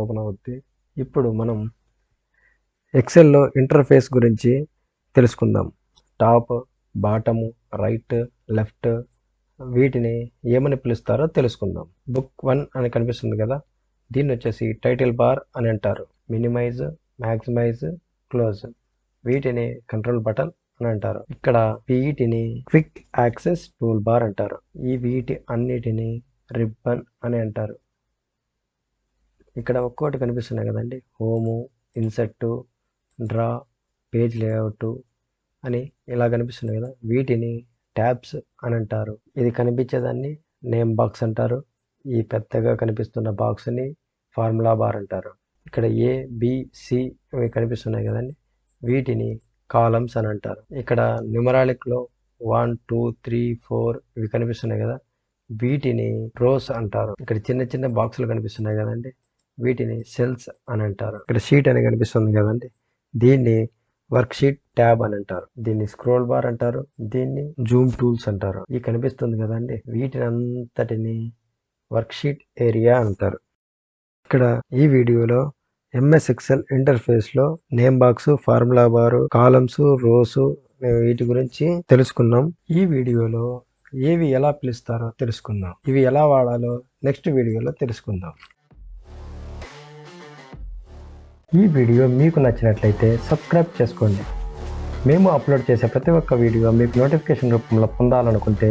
Open అవుద్ది. ఇప్పుడు మనం ఎక్సెల్లో ఇంటర్ఫేస్ గురించి తెలుసుకుందాం. టాప్, బాటము, రైట్, లెఫ్ట్ వీటిని ఏమని పిలుస్తారో తెలుసుకుందాం. బుక్ 1 అని కనిపిస్తుంది కదా, దీన్ని వచ్చేసి టైటిల్ బార్ అని అంటారు. మినిమైజ్, మ్యాక్సిమైజ్, క్లోజ్ వీటిని కంట్రోల్ బటన్ అని అంటారు. ఇక్కడ వీటిని క్విక్ యాక్సెస్ టూల్ బార్ అంటారు. ఈ వీటి అన్నిటిని రిబ్బన్ అని అంటారు. ఇక్కడ ఒక్కోటి కనిపిస్తున్నాయి కదండి, home, insert, draw, page layout అని ఇలా కనిపిస్తున్నాయి కదా, వీటిని ట్యాబ్స్ అని అంటారు. ఇది కనిపించేదాన్ని నేమ్ బాక్స్ అంటారు. ఈ పెద్దగా కనిపిస్తున్న బాక్స్ని ఫార్ములా బార్ అంటారు. ఇక్కడ ఏ, బి, సి ఇవి కనిపిస్తున్నాయి కదండి, వీటిని కాలమ్స్ అని అంటారు. ఇక్కడ న్యూమరాలిక్లో 1, 2, 3, 4 ఇవి కనిపిస్తున్నాయి కదా, వీటిని రోస్ అంటారు. ఇక్కడ చిన్న చిన్న బాక్సులు కనిపిస్తున్నాయి కదండి, వీటిని సెల్స్ అని అంటారు. ఇక్కడ షీట్ అని కనిపిస్తుంది కదండి, దీన్ని వర్క్షీట్ ట్యాబ్ అని అంటారు. దీన్ని స్క్రోల్ బార్ అంటారు. దీన్ని జూమ్ టూల్స్ అంటారు. ఈ కనిపిస్తుంది కదండి, వీటిని అంతటిని వర్క్షీట్ ఏరియా అంటారు. ఇక్కడ ఈ వీడియోలో ఎంఎస్ ఎక్సెల్ ఇంటర్ఫేస్లో name box, formula bar, columns, rows వీటి గురించి తెలుసుకున్నాం. ఈ వీడియోలో ఏవి ఎలా పిలుస్తారో తెలుసుకుందాం. ఇవి ఎలా వాడాలో నెక్స్ట్ వీడియోలో తెలుసుకుందాం. ఈ వీడియో మీకు నచ్చినట్లయితే సబ్స్క్రైబ్ చేసుకోండి. మేము అప్లోడ్ చేసే ప్రతి ఒక్క వీడియో మీకు నోటిఫికేషన్ రూపంలో పొందాలనుకుంటే